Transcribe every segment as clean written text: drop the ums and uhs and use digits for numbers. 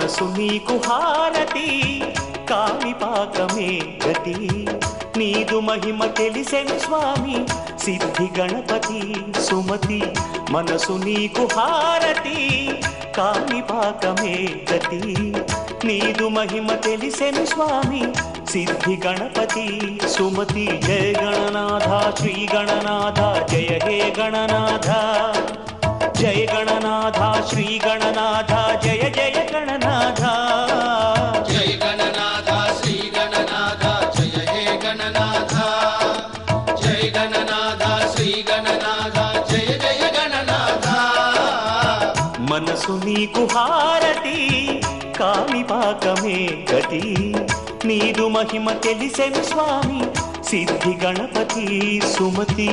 మనసు నీకు హారతి కాణిపాకమే గతి నీదు మహిమ తెలిసెను స్వామి సిద్ధి గణపతి సుమతి మనసు నీకు హారతి కాణిపాకమే గతి నీదు మహిమ తెలిసెను స్వామి సిద్ధి గణపతి సుమతి జయ గణనాథ శ్రీ గణనాథ జయ హే గణనాథ జయ గణనాథ శ్రీ గణనాథ జయ జయ గణనాథ జయ గణనాథ శ్రీ గణనాథ జయ హే గణనాథ జయ గణనాథ శ్రీ గణనాథ జయ జయ గణనాథ మనసు నీకు హారతి కాణిపాకమే గతి నీదు మహిమ తెలిసెను స్వామి సిద్ధి గణపతి సుమతి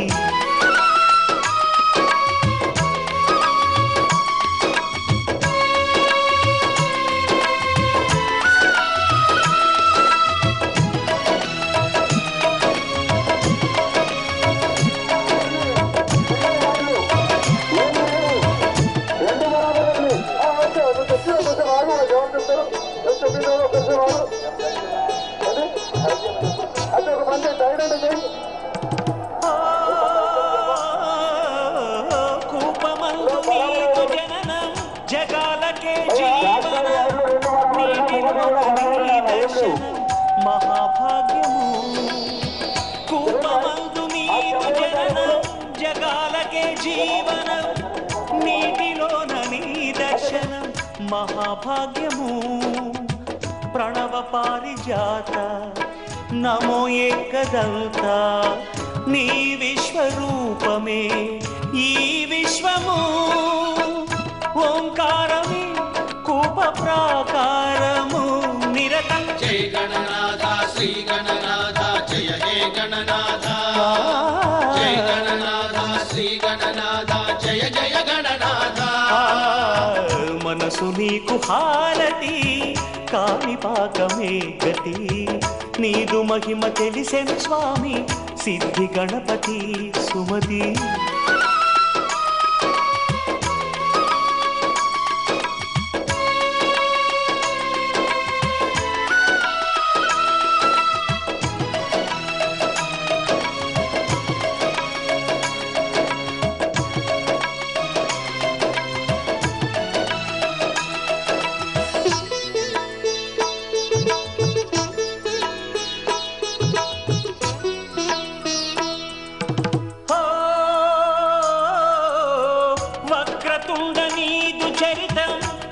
కూపమందు నీకు జననం జగాలకే జీవనం నీటిలో నీ దర్శనం మహాభాగ్యము కూపమందు నీకు జననం జగాలకే జీవనం నీటిలోన నీ దర్శనం మహాభాగ్యము ప్రణవ పారిజాత నమో ఏకదంత నీ విశ్వరూపమే ఈ విశ్వము ఓంకారమే కూప ప్రాకారము నిరతం జయ గణనాథ శ్రీ గణనాథ జయ హే గణనాథ జయ గణనాథ శ్రీ గణనాథ జయ జయ గణనాథ మనసు నీకు హారతి కాణిపాకమే గతి నీదు మహిమ తెలిసెను స్వామి సిద్ధి గణపతి సుమతి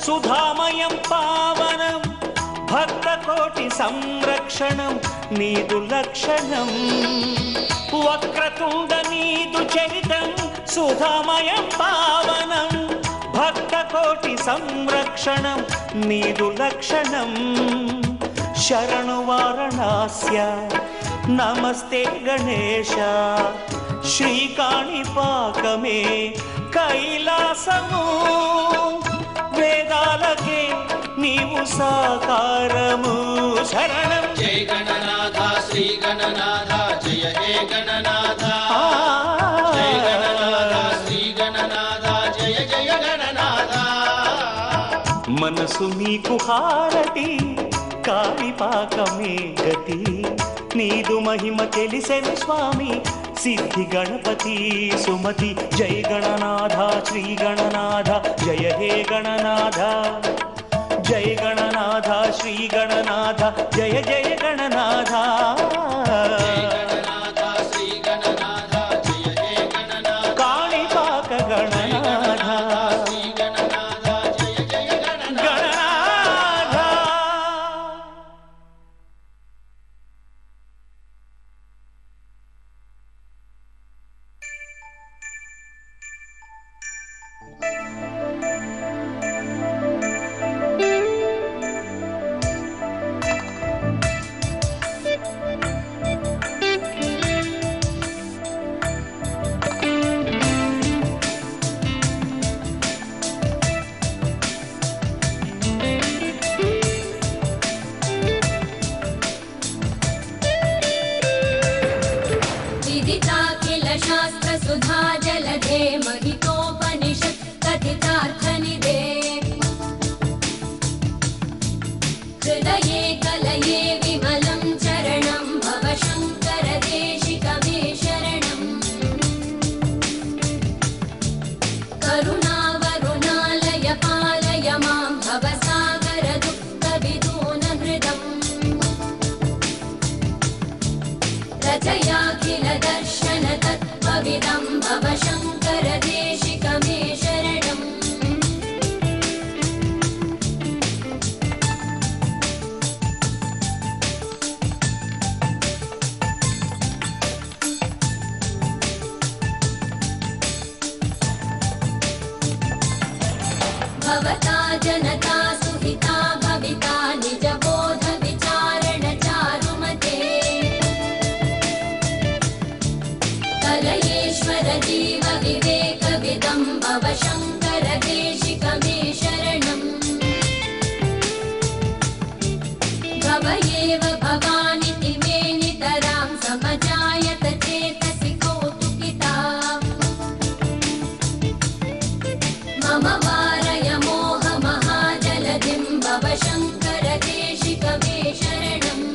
సుధామయం పావనం భక్త కోటి సంరక్షణం నీదు లక్షణం వక్రతుండ నీదు చరితం సుధామయం పావనం భక్త కోటి సంరక్షణం నీదు లక్షణం శరణు వారణాస్య నమస్తే గణేశ శ్రీకాణిపాకమే కైలాసము వేదాలకే నీవు సాకారము శరణం జయ గణనాథ శ్రీ గణనాథ జయ హే గణనాథ జయ గణనాథ శ్రీ గణనాథ జయ జయ గణనాథ మనసు నీకు హారతి కాణిపాకమే గతి నీదు మహిమ తెలిసెను స్వామి సిద్ధి గణపతి సుమతి జయ గణనాథ శ్రీ గణనాథ జయ హే గణనాథ జయ గణనాథ శ్రీ గణనాథ జయ జయ గణనాథ జయ గణనాథ శ్రీ గణనాథ జయ హే గణనాథ కాణిపాక గణనాథ శ్రీ గణనాథ జయ జయ గణనాథ గణనాథ हृदये कलये विमलं चरणं भव शङ्कर देशिक मे शरणम् करुणावरुणालय पालय मां भवसागर दुःखविदूनहृदम् रचयाखिल दर्शन तत्त्वविदं भव शङ्कर देशिक मे शरणम् भवता जनता सुहिता भविता निजबोध विचारण चारुमते कलयेश्वर जीव विवेकविदं भव शङ्कर देशिक मे शरणम् भव एव भवानिति मे नितरां समजायत चेतसि कौतुकिता मम वारय मोहमहाजलधिं भव शङ्कर देशिक मे शरणम्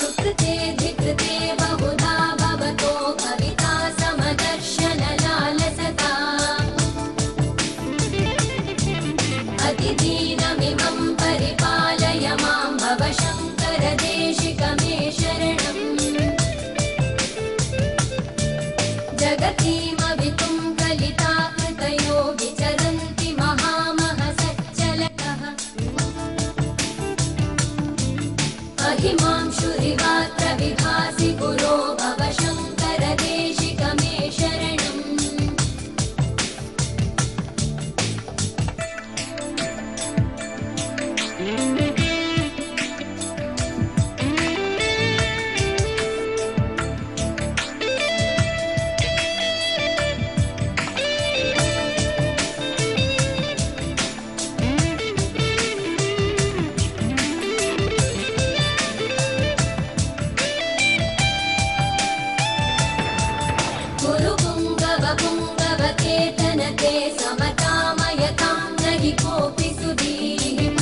सुकृते धिकृते बहुधा भवतो भविता समदर्शन लालसता अतिदीनमिमं परिपालय मां भव शङ्कर देशिक मे शरणम् जगतीमवितुं कलिताकृतयो विचरन्ति महामहसच्चलतः अहिमांशुरिवात्र विभासि गुरो भव शङ्कर देशिक मे शरणम् गुरु पुङ्गव पुङ्गवकेतनते समतामयतां न हि कोऽपि सुधीः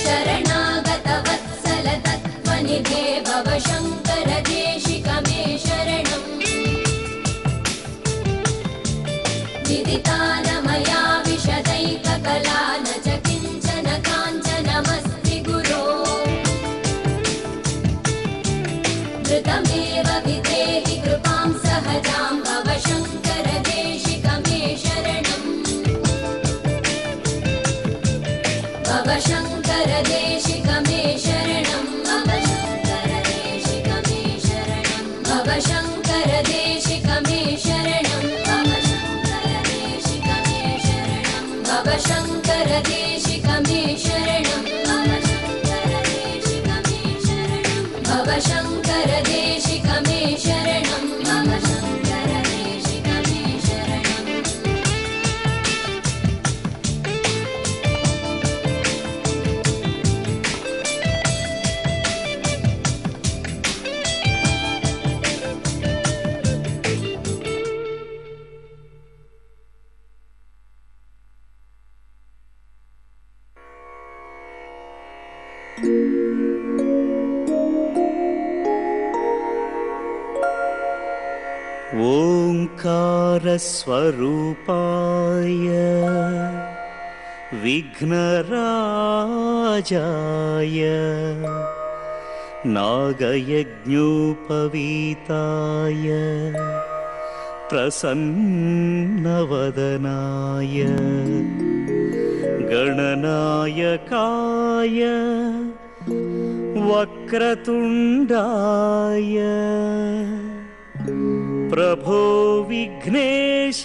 शरणागत वत्सल तत्त्वनिधे भव शङ्कर देशिक मे शरणम् विदिता न मया विशदैककला न च किञ्चन काञ्चनमस्ति गुरो धृतमेव विधेहि कृपां सहजां भव शङ्कर देशिक मे शरणम् भव शङ्कर देशिक मे शरणम् भव शङ्कर देशिक मे शरणम् भव शङ्कर देशिक मे शरणम् भव शङ्कर देशिक मे शरणम् भव शङ्कर देशिक मे शरणम् ओङ्कारस्वरूपाय विघ्नराजाय नागयज्ञोपवीताय प्रसन्नवदनाय गणनायकाय वक्रतुण्डाय प्रभो विघ्नेश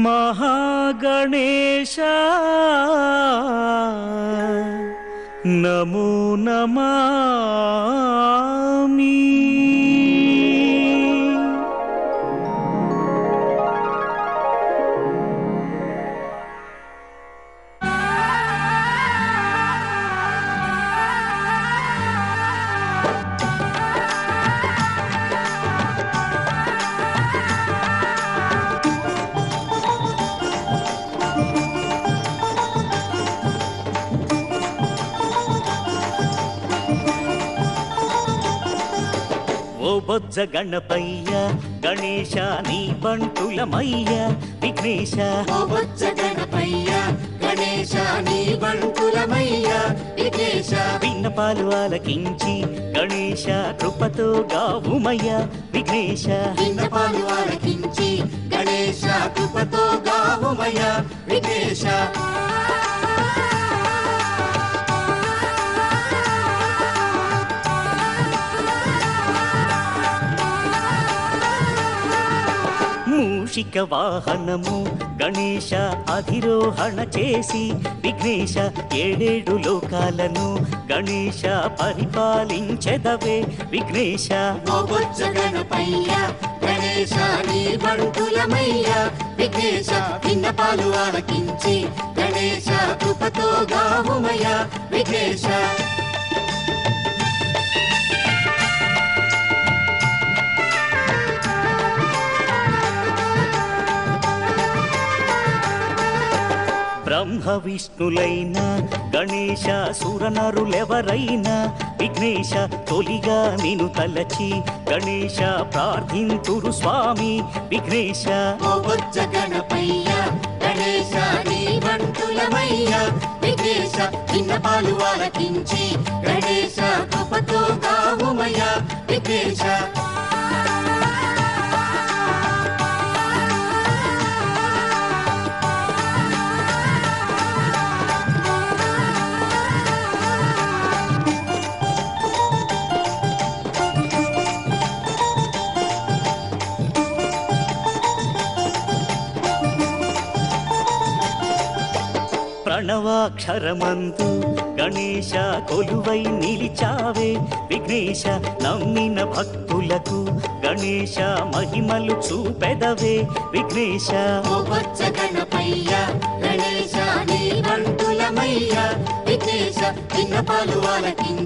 महागणेश नमो नमामि। బొజ్జ గణపయ్య గణేశ నీ బంటులమయ్య విఘ్నేశ ఓ బొజ్జ గణపయ్య గణేశ నీ బంటులమయ్య విఘ్నేశ విన్నపాలు ఆలకించి గణేశ కృపతో గావుమయ్య విఘ్నేశ విన్నపాలు ఆలకించి గణేశ కృపతో గావుమయ్య విఘ్నేశ మూషిక వాహనము గణేశ అధిరోహణ చేసి విఘ్నేశ ఏడేడు లోకాలను గణేశ పరిపాలించెదవే విఘ్నేశ ఓ బొజ్జ గణపయ్య గణేశ నీ బంటులమయ్య విఘ్నేశ విన్నపాలు ఆలకించి గణేశ కృపతో గావుమయ్య విఘ్నేశ బ్రహ్మ విష్ణులైన గణేశ సురనరులెవరైనా విఘ్నేశ తొలిగా నిను తలచి గణేశ ప్రార్థింతురు స్వామి విఘ్నేశ ఓ బొజ్జ గణపయ్య గణేశ నీ బంటులమయ్య విఘ్నేశ విన్నపాలు ఆలకించి గణేశ కృపతో గావుమయ్య విఘ్నేశ ప్రణవాక్షరమందు గణేశ కొలువై నిలిచావే విఘ్నేశ నమ్మిన భక్తులకు గణేశ మహిమలు చూపెదవే విఘ్నేశ ఓ బొజ్జ గణపయ్య గణేశ నీ బంటులమయ్య విఘ్నేశ విన్నపాలు ఆలకించి